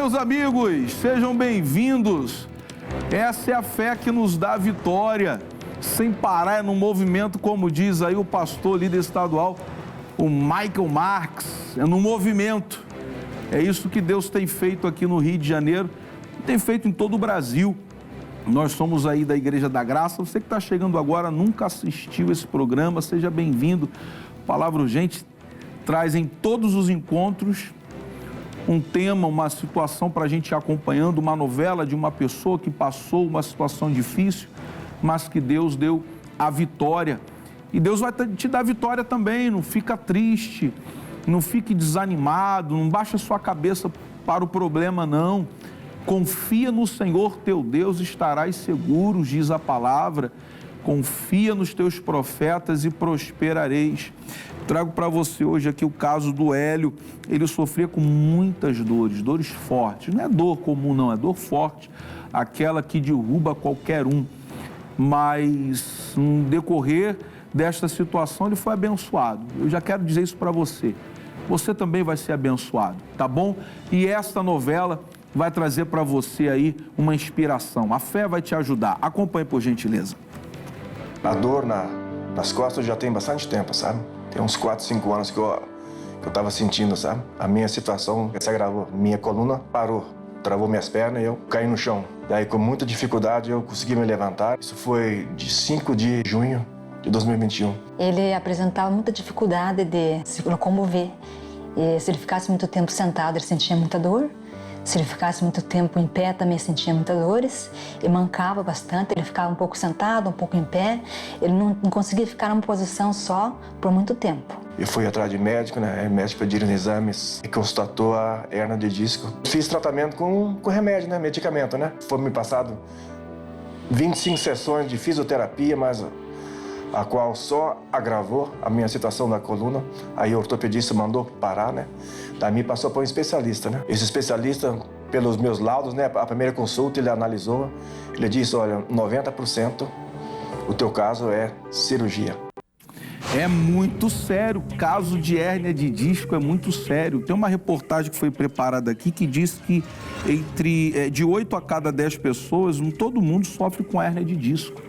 meus amigos, sejam bem-vindos. Essa é a fé que nos dá vitória, sem parar, no movimento, como diz aí o pastor líder estadual, o Michael Marques, é no movimento. É isso que Deus tem feito aqui no Rio de Janeiro, tem feito em todo o Brasil. Nós somos aí da Igreja da Graça. Você que está chegando agora, nunca assistiu esse programa, seja bem-vindo. Palavra Urgente traz em todos os encontros um tema, uma situação para a gente ir acompanhando, uma novela de uma pessoa que passou uma situação difícil, mas que Deus deu a vitória. E Deus vai te dar vitória também, não fica triste, não fique desanimado, não baixa sua cabeça para o problema, não. Confia no Senhor teu Deus, estarás seguro, diz a palavra. Confia nos teus profetas e prosperareis. Trago para você hoje aqui o caso do Hélio. Ele sofria com muitas dores, dores fortes. Não é dor comum, não, é dor forte, aquela que derruba qualquer um. Mas no decorrer desta situação ele foi abençoado. Eu já quero dizer isso para você. Você também vai ser abençoado, tá bom? E esta novela vai trazer para você aí uma inspiração. A fé vai te ajudar. Acompanhe, por gentileza. A dor nas costas já tem bastante tempo, sabe? Tem uns 4, 5 anos que eu tava sentindo, sabe? A minha situação se agravou. Minha coluna parou, travou minhas pernas e eu caí no chão. Daí, com muita dificuldade, eu consegui me levantar. Isso foi de 5 de junho de 2021. Ele apresentava muita dificuldade de se locomover. E se ele ficasse muito tempo sentado, ele sentia muita dor. Se ele ficasse muito tempo em pé, também sentia muitas dores. Ele mancava bastante, ele ficava um pouco sentado, um pouco em pé. Ele não conseguia ficar numa posição só por muito tempo. Eu fui atrás de médico, né? O médico pediu exames e constatou a hérnia de disco. Fiz tratamento com remédio, né? Medicamento, né? Foi me passado 25 sessões de fisioterapia, mas a qual só agravou a minha situação da coluna. Aí o ortopedista mandou parar, né? Daí me passou para um especialista, né? Esse especialista, pelos meus laudos, né? A primeira consulta ele analisou, ele disse, olha, 90% o teu caso é cirurgia. É muito sério, o caso de hérnia de disco é muito sério. Tem uma reportagem que foi preparada aqui que diz que de 8 a cada 10 pessoas, todo mundo sofre com hérnia de disco.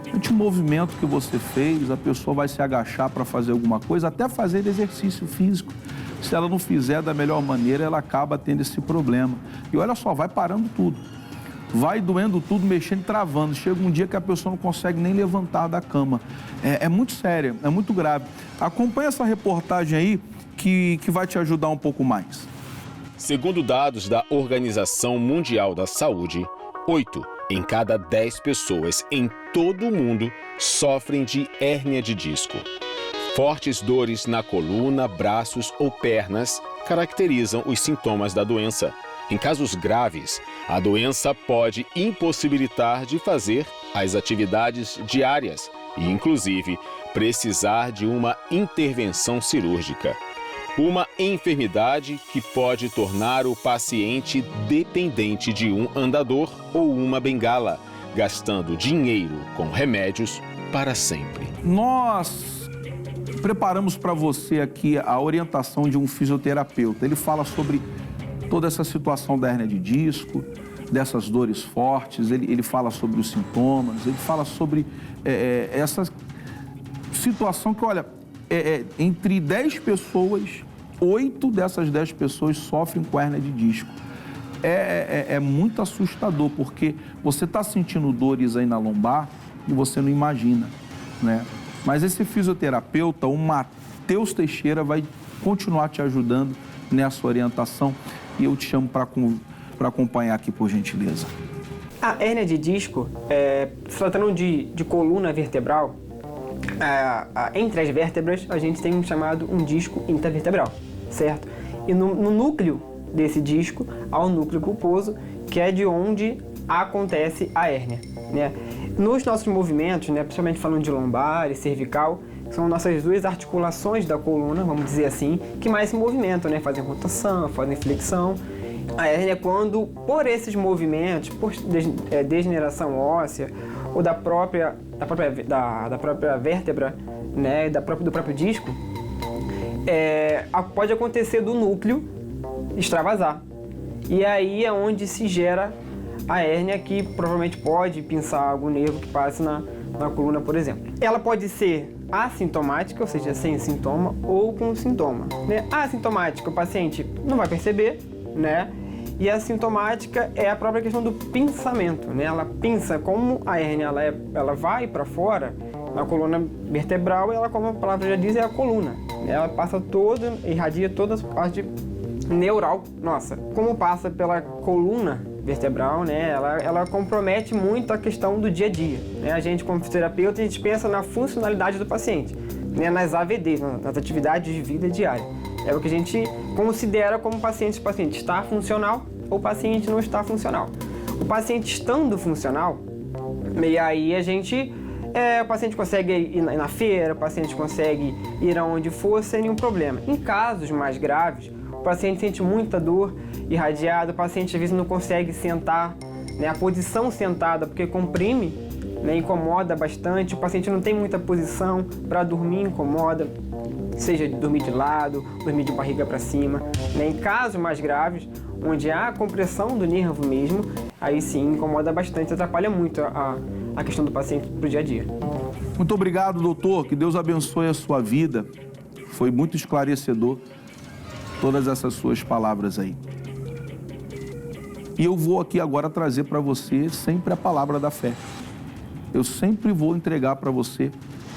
Durante o movimento que você fez, a pessoa vai se agachar para fazer alguma coisa, até fazer exercício físico. Se ela não fizer da melhor maneira, ela acaba tendo esse problema. E olha só, vai parando tudo. Vai doendo tudo, mexendo e travando. Chega um dia que a pessoa não consegue nem levantar da cama. É muito sério, é muito grave. Acompanhe essa reportagem aí que vai te ajudar um pouco mais. Segundo dados da Organização Mundial da Saúde, 8 em cada 10 pessoas em todo o mundo sofrem de hérnia de disco. Fortes dores na coluna, braços ou pernas caracterizam os sintomas da doença. Em casos graves, a doença pode impossibilitar de fazer as atividades diárias e, inclusive, precisar de uma intervenção cirúrgica. Uma enfermidade que pode tornar o paciente dependente de um andador ou uma bengala, gastando dinheiro com remédios para sempre. Nós preparamos para você aqui a orientação de um fisioterapeuta. Ele fala sobre toda essa situação da hérnia de disco, dessas dores fortes, ele fala sobre os sintomas, ele fala sobre essa situação que, olha, entre 10 pessoas, 8 dessas 10 pessoas sofrem com hérnia de disco. É muito assustador, porque você está sentindo dores aí na lombar e você não imagina, né? Mas esse fisioterapeuta, o Matheus Teixeira, vai continuar te ajudando nessa orientação e eu te chamo para acompanhar aqui, por gentileza. A hérnia de disco, se tratando de coluna vertebral, entre as vértebras a gente tem um chamado um disco intervertebral, certo? E no núcleo desse disco há um núcleo pulposo, que é de onde acontece a hérnia, né? Nos nossos movimentos, né, principalmente falando de lombar e cervical, são nossas duas articulações da coluna, vamos dizer assim, que mais se movimentam, né? Fazem rotação, fazem flexão. A hérnia é quando, por esses movimentos, por degeneração óssea ou da própria vértebra, né, do próprio disco, pode acontecer do núcleo extravasar. e aí é onde se gera a hérnia, que provavelmente pode pinçar algum nervo que passe na coluna, por exemplo. Ela pode ser assintomática, ou seja, sem sintoma, ou com sintoma, né? Assintomática, o paciente não vai perceber, né? E a sintomática é a própria questão do pinçamento, né? Ela pinça, como a hérnia ela vai para fora na coluna vertebral, ela, como a palavra já diz, é a coluna. Ela passa toda, irradia toda a parte neural nossa. Como passa pela coluna vertebral, né? Ela compromete muito a questão do dia a dia, né? A gente, como fisioterapeuta, a gente pensa na funcionalidade do paciente, né? Nas AVDs, nas atividades de vida diária. É o que a gente considera como paciente. Se o paciente está funcional ou o paciente não está funcional. O paciente estando funcional, e aí o paciente consegue ir na feira, o paciente consegue ir aonde for sem nenhum problema. Em casos mais graves, o paciente sente muita dor irradiada, o paciente às vezes não consegue sentar, né? A posição sentada, porque comprime, né? Incomoda bastante, o paciente não tem muita posição para dormir, incomoda, seja dormir de lado, dormir de barriga para cima, né? Em casos mais graves, onde há compressão do nervo mesmo, aí sim incomoda bastante, atrapalha muito a questão do paciente para o dia a dia. Muito obrigado, doutor. Que Deus abençoe a sua vida. Foi muito esclarecedor todas essas suas palavras aí. E eu vou aqui agora trazer para você sempre a palavra da fé. Eu sempre vou entregar para você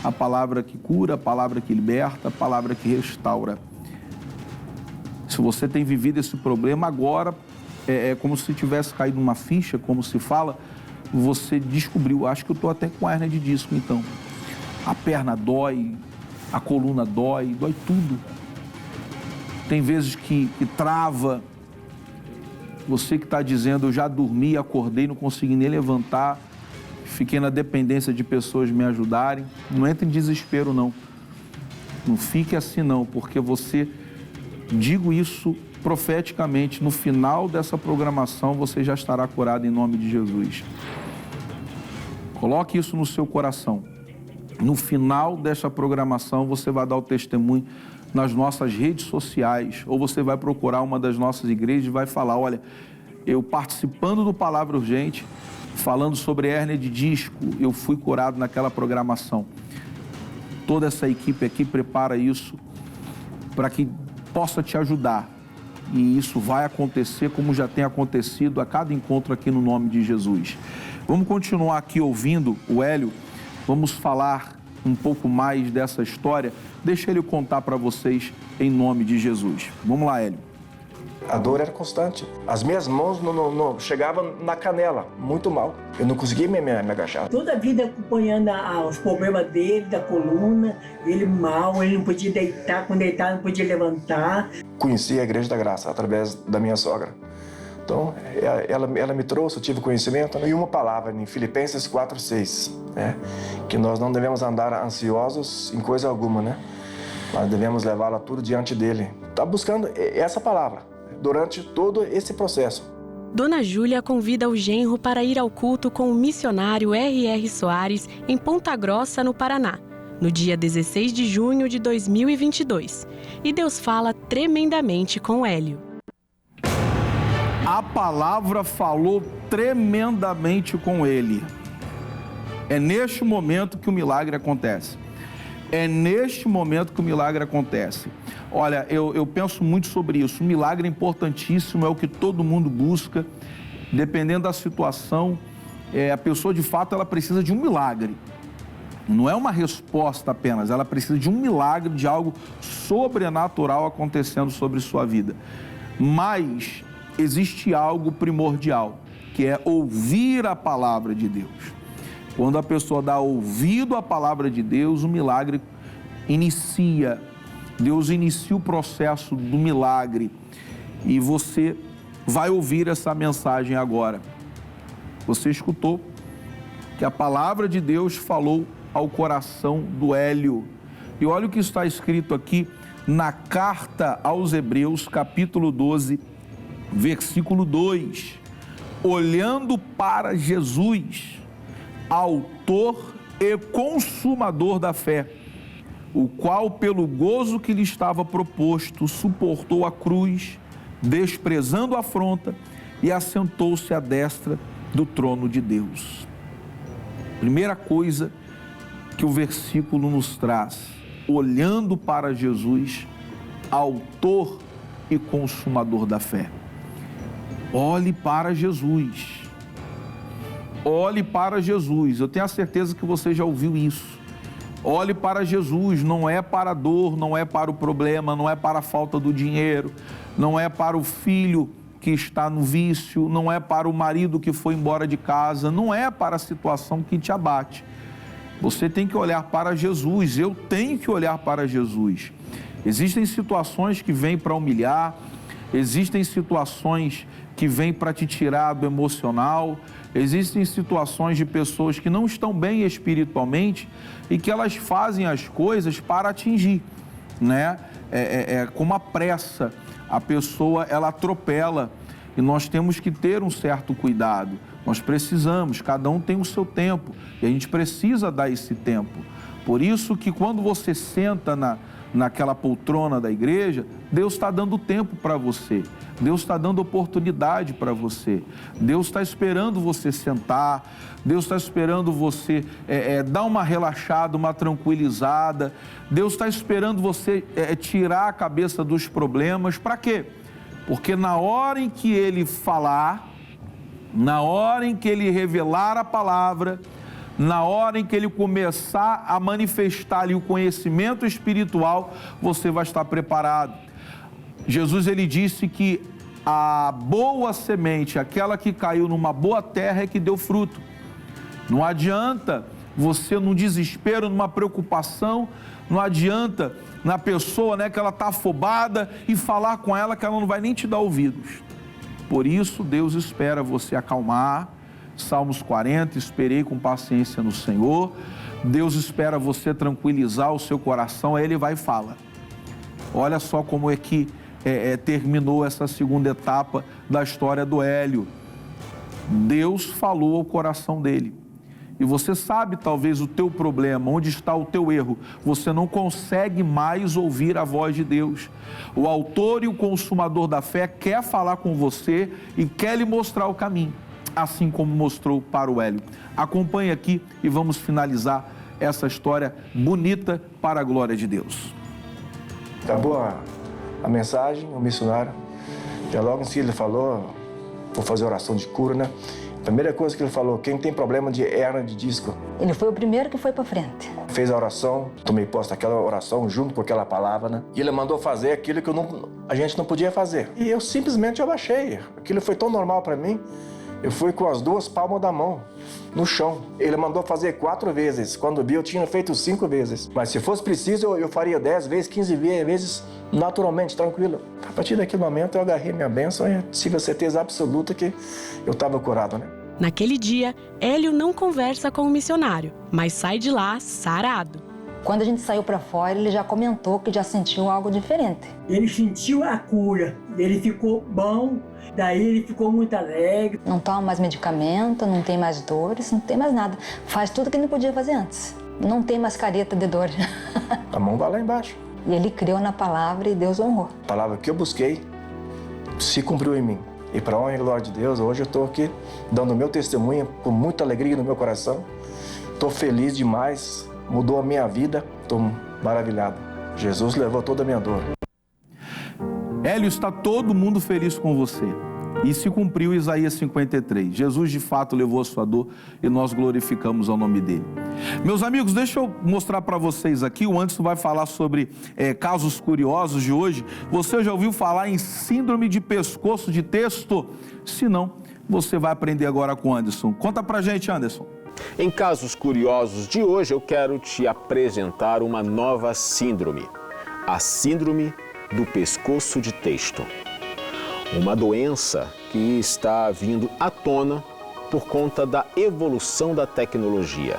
a palavra que cura, a palavra que liberta, a palavra que restaura. Se você tem vivido esse problema, agora é como se tivesse caído uma ficha, como se fala, você descobriu, acho que eu estou até com hérnia de disco, então. A perna dói, a coluna dói tudo. Tem vezes que trava. Você que está dizendo, eu já dormi, acordei, não consegui nem levantar, fiquei na dependência de pessoas me ajudarem. Não entre em desespero, não. Não fique assim, não, porque você, digo isso profeticamente, no final dessa programação você já estará curado em nome de Jesus. Coloque isso no seu coração. No final dessa programação você vai dar o testemunho nas nossas redes sociais, ou você vai procurar uma das nossas igrejas e vai falar, olha, eu participando do Palavra Urgente, falando sobre hérnia de disco, eu fui curado naquela programação. Toda essa equipe aqui prepara isso para que possa te ajudar. E isso vai acontecer como já tem acontecido a cada encontro aqui no nome de Jesus. Vamos continuar aqui ouvindo o Hélio, vamos falar um pouco mais dessa história. Deixa ele contar para vocês em nome de Jesus. Vamos lá, Hélio. A dor era constante. As minhas mãos não chegavam na canela, muito mal. Eu não conseguia me agachar. Toda a vida acompanhando os problemas dele, da coluna, ele mal, ele não podia deitar, quando deitava não podia levantar. Conheci a Igreja da Graça através da minha sogra. Então, ela me trouxe, eu tive conhecimento, e uma palavra em Filipenses 4:6, né? Que nós não devemos andar ansiosos em coisa alguma, né? Nós devemos levá-la tudo diante dele. Está buscando essa palavra durante todo esse processo. Dona Júlia convida o genro para ir ao culto com o missionário R.R. Soares em Ponta Grossa, no Paraná, no dia 16 de junho de 2022. E Deus fala tremendamente com Hélio. A palavra falou tremendamente com ele. É neste momento que o milagre acontece. É neste momento que o milagre acontece. Olha, eu penso muito sobre isso. O milagre é importantíssimo, é o que todo mundo busca. Dependendo da situação, a pessoa de fato ela precisa de um milagre. Não é uma resposta apenas, ela precisa de um milagre, de algo sobrenatural acontecendo sobre sua vida. Mas existe algo primordial, que é ouvir a palavra de Deus. Quando a pessoa dá ouvido à palavra de Deus, o milagre inicia. Deus inicia o processo do milagre e você vai ouvir essa mensagem agora. Você escutou que a palavra de Deus falou ao coração do Hélio. E olha o que está escrito aqui na carta aos Hebreus, capítulo 12, versículo 2. Olhando para Jesus, autor e consumador da fé, o qual, pelo gozo que lhe estava proposto, suportou a cruz, desprezando a afronta, e assentou-se à destra do trono de Deus. Primeira coisa que o versículo nos traz, olhando para Jesus, autor e consumador da fé. Olhe para Jesus. Olhe para Jesus. Eu tenho a certeza que você já ouviu isso. Olhe para Jesus, não é para a dor, não é para o problema, não é para a falta do dinheiro, não é para o filho que está no vício, não é para o marido que foi embora de casa, não é para a situação que te abate. Você tem que olhar para Jesus, eu tenho que olhar para Jesus. Existem situações que vêm para humilhar, existem situações que vêm para te tirar do emocional, existem situações de pessoas que não estão bem espiritualmente e que elas fazem as coisas para atingir, né? Com uma pressa, a pessoa ela atropela e nós temos que ter um certo cuidado. Nós precisamos, cada um tem o seu tempo e a gente precisa dar esse tempo. Por isso que quando você senta naquela poltrona da igreja, Deus está dando tempo para você, Deus está dando oportunidade para você, Deus está esperando você sentar, Deus está esperando você dar uma relaxada, uma tranquilizada, Deus está esperando você tirar a cabeça dos problemas. Para quê? Porque na hora em que Ele falar, na hora em que Ele revelar a palavra, na hora em que Ele começar a manifestar ali o conhecimento espiritual, você vai estar preparado. Jesus, Ele disse que a boa semente, aquela que caiu numa boa terra, é que deu fruto. Não adianta você num desespero, numa preocupação, não adianta na pessoa, né, que ela está afobada e falar com ela que ela não vai nem te dar ouvidos. Por isso, Deus espera você acalmar. Salmos 40, esperei com paciência no Senhor. Deus espera você tranquilizar o seu coração, aí Ele vai e fala. Olha só como é que terminou essa segunda etapa da história do Hélio. Deus falou ao coração dele. E você sabe talvez o teu problema, onde está o teu erro. Você não consegue mais ouvir a voz de Deus. O autor e o consumador da fé quer falar com você e quer lhe mostrar o caminho, assim como mostrou para o Hélio. Acompanhe aqui e vamos finalizar essa história bonita para a glória de Deus. Acabou a mensagem, o missionário, já logo em seguida ele falou, vou fazer oração de cura, né? Primeira coisa que ele falou, quem tem problema de hérnia de disco. Ele foi o primeiro que foi para frente. Fez a oração, tomei posse daquela oração junto com aquela palavra, né? E ele mandou fazer aquilo que a gente não podia fazer. E eu simplesmente abaixei. Aquilo foi tão normal para mim. Eu fui com as duas palmas da mão no chão. Ele mandou fazer 4 vezes. Quando vi, eu tinha feito 5 vezes. Mas se fosse preciso, eu faria 10 vezes, 15 vezes, naturalmente, tranquilo. A partir daquele momento, eu agarrei minha bênção e tive a certeza absoluta que eu estava curado, né? Naquele dia, Hélio não conversa com o missionário, mas sai de lá sarado. Quando a gente saiu para fora, ele já comentou que já sentiu algo diferente. Ele sentiu a cura, ele ficou bom, daí ele ficou muito alegre. Não toma mais medicamento, não tem mais dores, não tem mais nada. Faz tudo que ele não podia fazer antes. Não tem mais careta de dor. A mão vai lá embaixo. E ele creu na palavra e Deus honrou. A palavra que eu busquei se cumpriu em mim. E para a honra e glória de Deus, hoje eu estou aqui dando o meu testemunho com muita alegria no meu coração. Estou feliz demais, mudou a minha vida, estou maravilhado. Jesus levou toda a minha dor. Hélio, está todo mundo feliz com você. E se cumpriu Isaías 53. Jesus de fato levou a sua dor e nós glorificamos ao nome dele. Meus amigos, deixa eu mostrar para vocês aqui. O Anderson vai falar sobre casos curiosos de hoje. Você já ouviu falar em síndrome de pescoço de texto? Se não, você vai aprender agora com o Anderson. Conta pra gente, Anderson. Em casos curiosos de hoje, eu quero te apresentar uma nova síndrome. A síndrome do pescoço de texto. Uma doença que está vindo à tona por conta da evolução da tecnologia.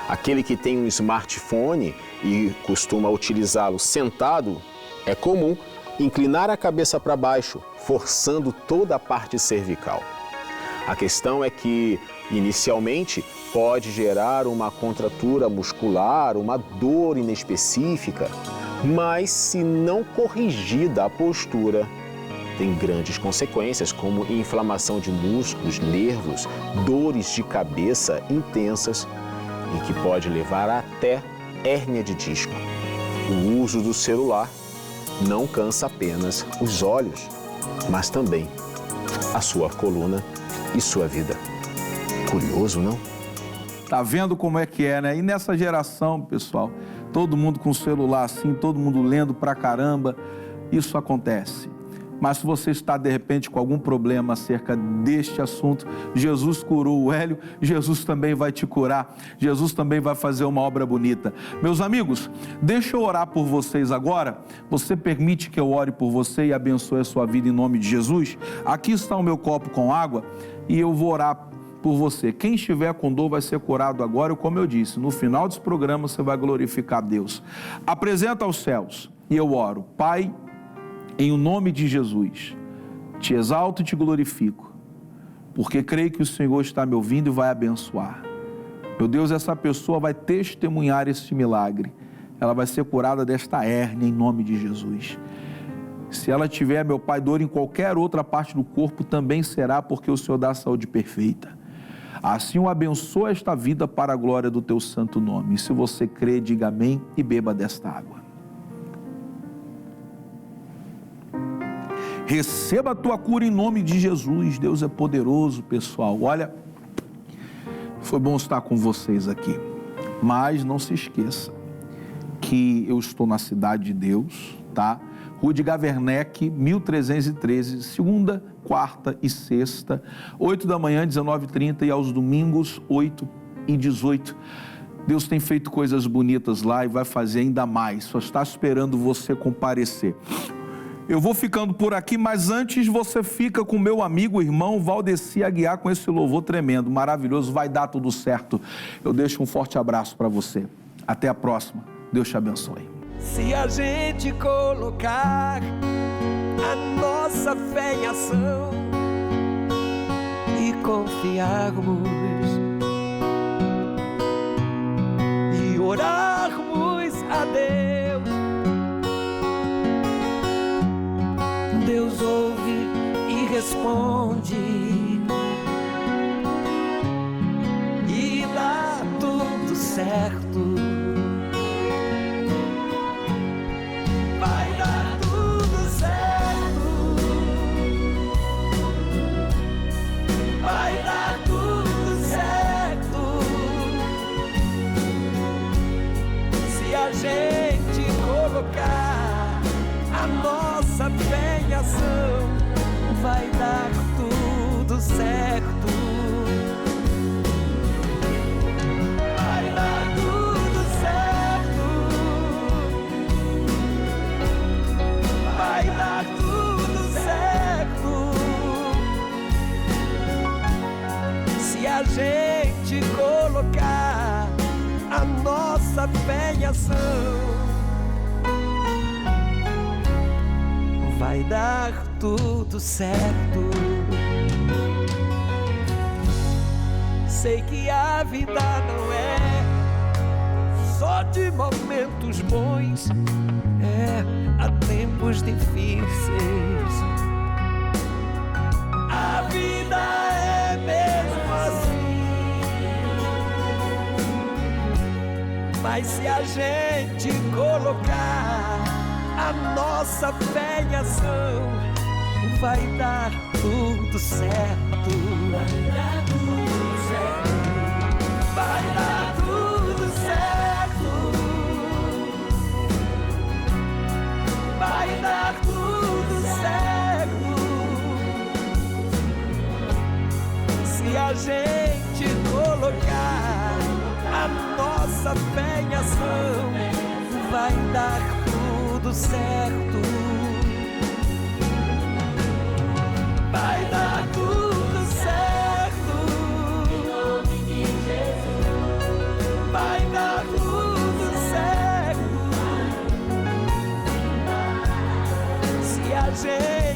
Aquele que tem um smartphone e costuma utilizá-lo sentado, é comum inclinar a cabeça para baixo, forçando toda a parte cervical. A questão é que, inicialmente, pode gerar uma contratura muscular, uma dor inespecífica, mas se não corrigida a postura, tem grandes consequências, como inflamação de músculos, nervos, dores de cabeça intensas e que pode levar até hérnia de disco. O uso do celular não cansa apenas os olhos, mas também a sua coluna e sua vida. Curioso, não? Tá vendo como é que é, né? E nessa geração, pessoal, todo mundo com celular assim, todo mundo lendo pra caramba, isso acontece. Mas se você está, de repente, com algum problema acerca deste assunto, Jesus curou o Hélio, Jesus também vai te curar, Jesus também vai fazer uma obra bonita. Meus amigos, deixa eu orar por vocês agora. Você permite que eu ore por você e abençoe a sua vida em nome de Jesus? Aqui está o meu copo com água e eu vou orar por você. Quem estiver com dor vai ser curado agora, como eu disse, no final desse programa você vai glorificar Deus. Apresenta aos céus e eu oro. Pai, em o nome de Jesus, te exalto e te glorifico, porque creio que o Senhor está me ouvindo e vai abençoar. Meu Deus, essa pessoa vai testemunhar esse milagre. Ela vai ser curada desta hérnia em nome de Jesus. Se ela tiver, meu Pai, dor em qualquer outra parte do corpo, também será, porque o Senhor dá saúde perfeita. Assim eu abençoo esta vida para a glória do teu santo nome. E se você crê, diga amém e beba desta água. Receba a tua cura em nome de Jesus. Deus é poderoso, pessoal. Olha, foi bom estar com vocês aqui. Mas não se esqueça que eu estou na cidade de Deus, tá? Rua de Gaverneck, 1313, segunda, quarta e sexta, 8 da manhã, 19h30 e aos domingos, 8h18. Deus tem feito coisas bonitas lá e vai fazer ainda mais. Só está esperando você comparecer. Eu vou ficando por aqui, mas antes você fica com meu amigo, irmão Valdeci Aguiar, com esse louvor tremendo, maravilhoso, vai dar tudo certo. Eu deixo um forte abraço para você. Até a próxima. Deus te abençoe. Se a gente colocar a nossa fé em ação e confiarmos e orarmos a Deus, Deus ouve e responde e dá tudo certo. Vai dar tudo certo. Vai dar tudo certo. Se a gente colocar a nossa fé em ação, vai dar tudo certo. Vai dar tudo certo. Vai dar tudo certo. Se a gente colocar a nossa fé em ação, vai dar tudo certo. Sei que a vida não é só de momentos bons, há tempos difíceis. A vida é mesmo assim. Mas se a gente colocar a nossa fé em ação, vai dar tudo certo. Vai dar tudo certo. Vai dar tudo certo. Vai dar tudo certo. Se a gente colocar a nossa fé em ação, vai dar tudo certo. Vai dar tudo certo. Em nome de Jesus. Vai dar tudo certo. Se a gente